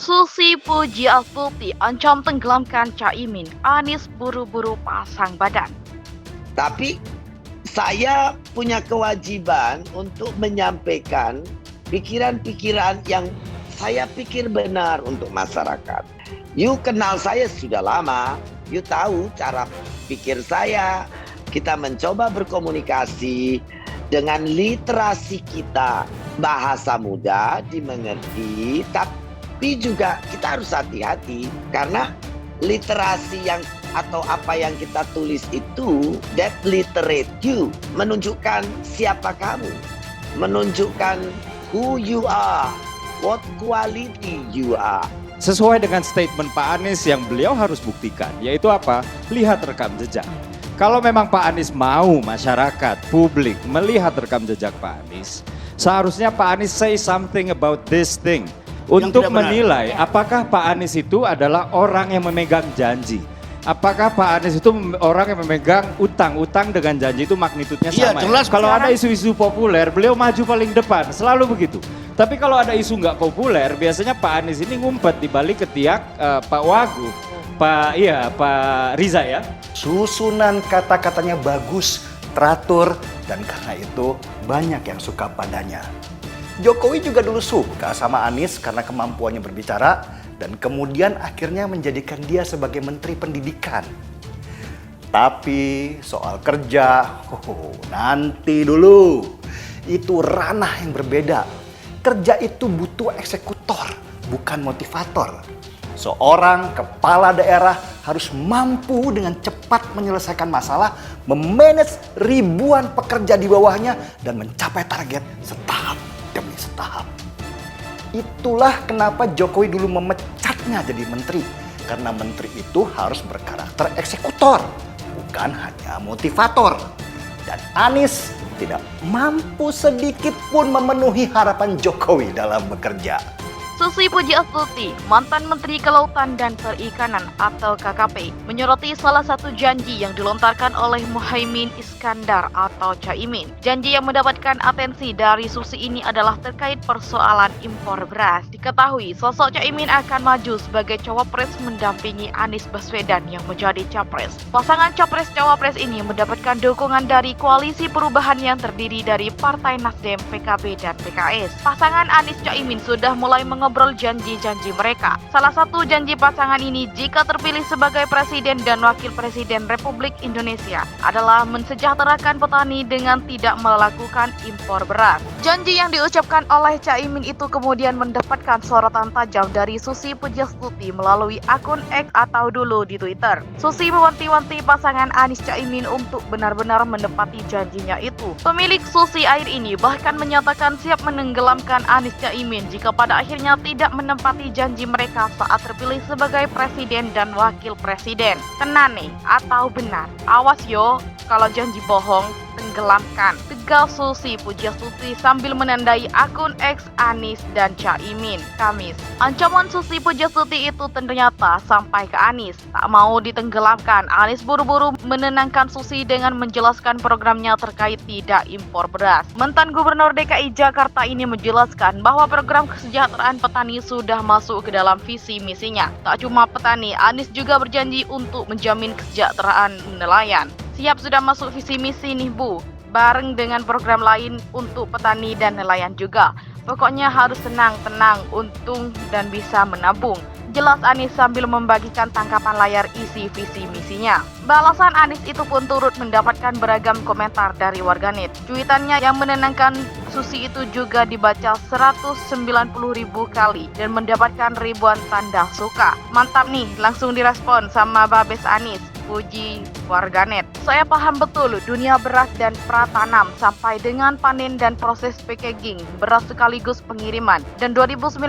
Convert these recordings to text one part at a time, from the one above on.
Susi Pujiastuti ancam tenggelamkan Caimin, Anies buru-buru pasang badan. Tapi saya punya kewajiban untuk menyampaikan pikiran-pikiran yang saya pikir benar untuk masyarakat. You kenal saya sudah lama, you tahu cara pikir saya. Kita mencoba berkomunikasi dengan literasi kita, bahasa mudah dimengerti, tapi juga kita harus hati-hati karena literasi yang atau apa yang kita tulis itu that literate you, menunjukkan siapa kamu, menunjukkan who you are, what quality you are. Sesuai dengan statement Pak Anies yang beliau harus buktikan, yaitu apa? Lihat rekam jejak. Kalau memang Pak Anies mau masyarakat, publik melihat rekam jejak Pak Anies, seharusnya Pak Anies say something about this thing. Untuk menilai apakah Pak Anies itu adalah orang yang memegang janji. Apakah Pak Anies itu orang yang memegang utang dengan janji itu magnitudnya sama. Jelas. Kalau ada isu-isu populer, beliau maju paling depan, selalu begitu. Tapi kalau ada isu nggak populer, biasanya Pak Anies ini ngumpet di balik ketiak Pak Wagub, Pak Riza ya. Susunan kata-katanya bagus, teratur, dan karena itu banyak yang suka padanya. Jokowi juga dulu suka sama Anies karena kemampuannya berbicara dan kemudian akhirnya menjadikan dia sebagai Menteri Pendidikan. Tapi soal kerja, nanti dulu. Itu ranah yang berbeda. Kerja itu butuh eksekutor, bukan motivator. Seorang kepala daerah harus mampu dengan cepat menyelesaikan masalah, memanage ribuan pekerja di bawahnya, dan mencapai target setahap demi setahap. Itulah kenapa Jokowi dulu memecatnya jadi menteri. Karena menteri itu harus berkarakter eksekutor, bukan hanya motivator. Dan Anies tidak mampu sedikit pun memenuhi harapan Jokowi dalam bekerja. Susi Pujiastuti, mantan Menteri Kelautan dan Perikanan atau KKP, menyoroti salah satu janji yang dilontarkan oleh Muhaimin Iskandar atau Caimin. Janji yang mendapatkan atensi dari Susi ini adalah terkait persoalan impor beras. Diketahui sosok Caimin akan maju sebagai cawapres mendampingi Anies Baswedan yang menjadi capres. Pasangan capres-cawapres ini mendapatkan dukungan dari koalisi perubahan yang terdiri dari Partai Nasdem, PKB, dan PKS. Pasangan Anies Caimin sudah mulai mengobrol janji-janji mereka. Salah satu janji pasangan ini jika terpilih sebagai Presiden dan Wakil Presiden Republik Indonesia adalah mensejahterakan petani dengan tidak melakukan impor beras. Janji yang diucapkan oleh Caimin itu kemudian mendapatkan sorotan tajam dari Susi Pujiastuti melalui akun X atau dulu di Twitter. Susi mewanti-wanti pasangan Anies Caimin untuk benar-benar menepati janjinya itu. Pemilik Susi Air ini bahkan menyatakan siap menenggelamkan Anies Caimin jika pada akhirnya tidak menempati janji mereka saat terpilih sebagai presiden dan wakil presiden. Tenan nih atau benar? Awas yo, kalau janji bohong, tenggelamkan. Tegal Susi Pujiastuti sambil menandai akun X Anies dan Caimin Kamis. Ancaman Susi Pujiastuti itu ternyata sampai ke Anies. Tak mau ditenggelamkan, Anies buru-buru menenangkan Susi dengan menjelaskan programnya terkait tidak impor beras. Mantan Gubernur DKI Jakarta ini menjelaskan bahwa program kesejahteraan petani sudah masuk ke dalam visi misinya. Tak cuma petani, Anies juga berjanji untuk menjamin kesejahteraan nelayan. Siap sudah masuk visi misi nih Bu, bareng dengan program lain untuk petani dan nelayan juga. Pokoknya harus tenang, untung dan bisa menabung. Jelas Anies sambil membagikan tangkapan layar isi visi misinya. Balasan Anies itu pun turut mendapatkan beragam komentar dari warganet. Cuitannya yang menenangkan Susi itu juga dibaca 190.000 kali dan mendapatkan ribuan tanda suka. Mantap nih, langsung direspon sama Babes Anies. Puji warganet. Saya paham betul dunia beras dan pratanam sampai dengan panen dan proses packaging beras sekaligus pengiriman. Dan 2019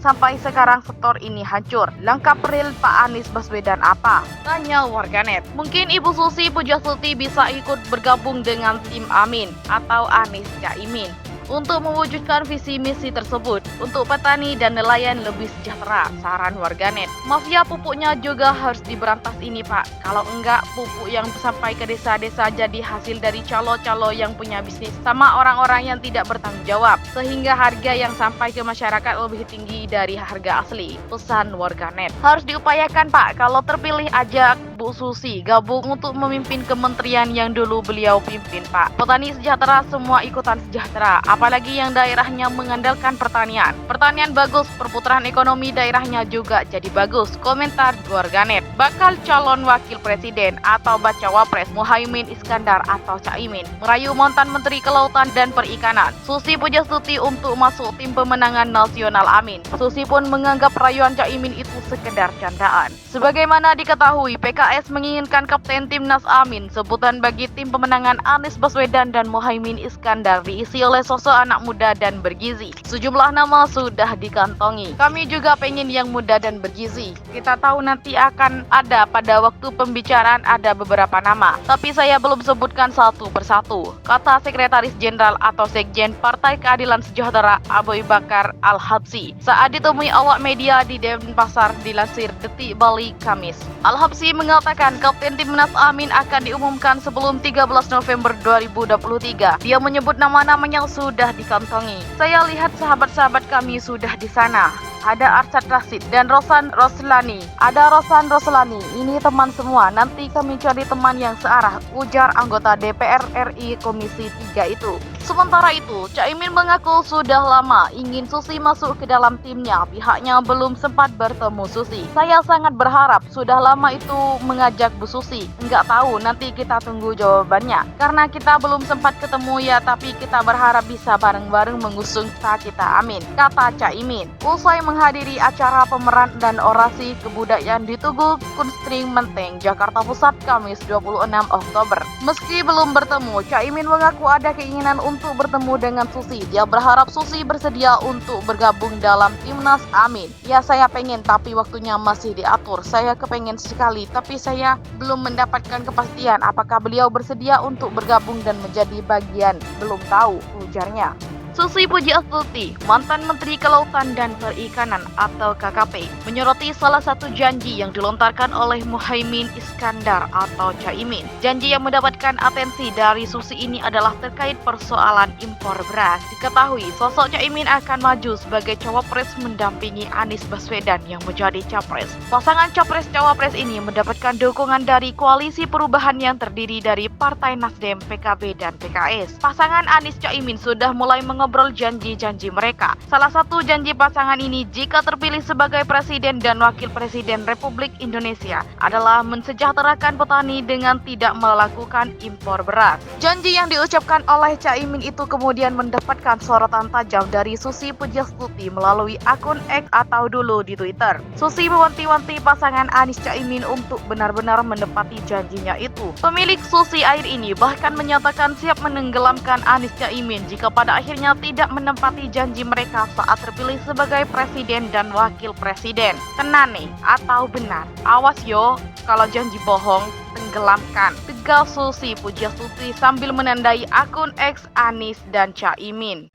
sampai sekarang sektor ini hancur. Langkah real Pak Anies Baswedan apa? Tanya warganet. Mungkin Ibu Susi Pujiastuti bisa ikut bergabung dengan tim Amin atau Anies Caimin. untuk mewujudkan visi misi tersebut untuk petani dan nelayan lebih sejahtera, saran warganet. Mafia pupuknya juga harus diberantas ini Pak. Kalau enggak, pupuk yang sampai ke desa-desa jadi hasil dari calo-calo yang punya bisnis sama orang-orang yang tidak bertanggung jawab, sehingga harga yang sampai ke masyarakat lebih tinggi dari harga asli. Pesan warganet. Harus diupayakan Pak, kalau terpilih ajak Bu Susi gabung untuk memimpin kementerian yang dulu beliau pimpin Pak. Petani sejahtera, semua ikutan sejahtera, apalagi yang daerahnya mengandalkan pertanian. Pertanian bagus, perputaran ekonomi daerahnya juga jadi bagus. Komentar warganet. Bakal calon wakil presiden atau bacawa pres Muhaimin Iskandar atau Caimin merayu mantan Menteri Kelautan dan Perikanan Susi Pujastuti untuk masuk tim pemenangan nasional. Amin. Susi pun menganggap rayuan Caimin itu sekedar candaan. Sebagaimana diketahui, PKS menginginkan Kapten Timnas Amin, sebutan bagi tim pemenangan Anies Baswedan dan Muhaimin Iskandar, diisi oleh sosok anak muda dan bergizi. Sejumlah nama sudah dikantongi. Kami juga pengen yang muda dan bergizi. Kita tahu nanti akan ada pada waktu pembicaraan ada beberapa nama, tapi saya belum sebutkan satu persatu, kata Sekretaris Jenderal atau Sekjen Partai Keadilan Sejahtera Abu Bakar Al-Habsyi saat ditemui awak media di Denpasar, dilansir Detik Bali Kamis. Al-Habsyi mengatakan Kapten Timnas Amin akan diumumkan sebelum 13 November 2023. Dia menyebut nama-nama yang sudah dikantongi. Saya lihat sahabat-sahabat kami sudah di sana. Ada Arsyad Rashid dan Rosan Roslani. Ada Rosan Roslani. Ini teman semua. Nanti kami cari teman yang searah, ujar anggota DPR RI Komisi 3 itu. Sementara itu, Caimin mengaku sudah lama ingin Susi masuk ke dalam timnya. Pihaknya belum sempat bertemu Susi. Saya sangat berharap sudah lama itu mengajak Bu Susi. Enggak tahu, nanti kita tunggu jawabannya. Karena kita belum sempat ketemu ya, tapi kita berharap bisa bareng-bareng mengusung kita. Amin, kata Caimin. Usai menghadiri acara pemeran dan orasi kebudayaan di Tugu Kunstring Menteng, Jakarta Pusat, Kamis 26 Oktober. Meski belum bertemu, Caimin mengaku ada keinginan untuk bertemu dengan Susi. Dia berharap Susi bersedia untuk bergabung dalam Timnas Amin. Ya, saya pengen, tapi waktunya masih diatur. Saya kepengen sekali, tapi saya belum mendapatkan kepastian apakah beliau bersedia untuk bergabung dan menjadi bagian. Belum tahu, ujarnya. Susi Pujiastuti, mantan Menteri Kelautan dan Perikanan atau KKP, menyoroti salah satu janji yang dilontarkan oleh Muhaimin Iskandar atau Caimin. Janji yang mendapatkan atensi dari Susi ini adalah terkait persoalan impor beras. Diketahui, sosok Caimin akan maju sebagai cawapres mendampingi Anies Baswedan yang menjadi capres. Pasangan capres-cawapres ini mendapatkan dukungan dari koalisi perubahan yang terdiri dari Partai Nasdem, PKB, dan PKS. Pasangan Anies Caimin sudah mulai mengobrol janji-janji mereka. Salah satu janji pasangan ini jika terpilih sebagai Presiden dan Wakil Presiden Republik Indonesia adalah mensejahterakan petani dengan tidak melakukan impor beras. Janji yang diucapkan oleh Caimin itu kemudian mendapatkan sorotan tajam dari Susi Pujiastuti melalui akun X atau dulu di Twitter. Susi mewanti-wanti pasangan Anies Caimin untuk benar-benar menepati janjinya itu. Pemilik Susi Air ini bahkan menyatakan siap menenggelamkan Anies Caimin jika pada akhirnya tidak menempati janji mereka saat terpilih sebagai presiden dan wakil presiden. Tenan nih atau benar? Awas yo, kalau janji bohong, tenggelamkan, tegas Susi Pujiastuti sambil menandai akun X Anies dan Caimin.